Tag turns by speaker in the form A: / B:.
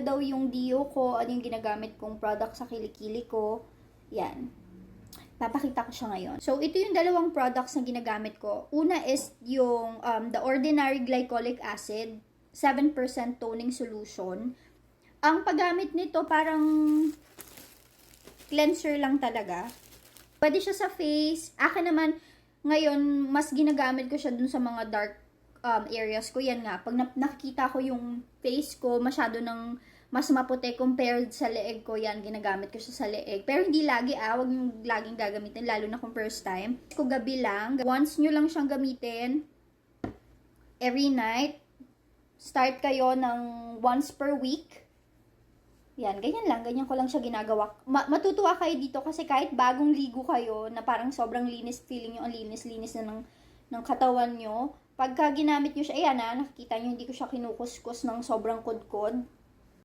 A: daw yung Dio ko, ano yung ginagamit kong product sa kilikili ko. Yan. Papakita ko siya ngayon. So, ito yung dalawang products na ginagamit ko. Una is yung The Ordinary Glycolic Acid, 7% toning solution. Ang paggamit nito parang cleanser lang talaga. Pwede siya sa face. Akin naman, ngayon, mas ginagamit ko siya dun sa mga dark areas ko. Yan nga, pag nakikita ko yung face ko, masyado ng mas maputi compared sa leeg ko, yan, ginagamit ko siya sa leeg. Pero hindi lagi wag yung laging gagamitin, lalo na kung first time. Kung gabi lang, once nyo lang siyang gamitin, every night, start kayo ng once per week. Yan, ganyan ko lang siya ginagawa. Matutuwa kayo dito kasi kahit bagong ligo kayo, na parang sobrang linis, feeling nyo ang linis-linis na ng katawan nyo, pagka ginamit nyo siya, ayan nakikita nyo, hindi ko siya kinukuskus ng sobrang kudkod.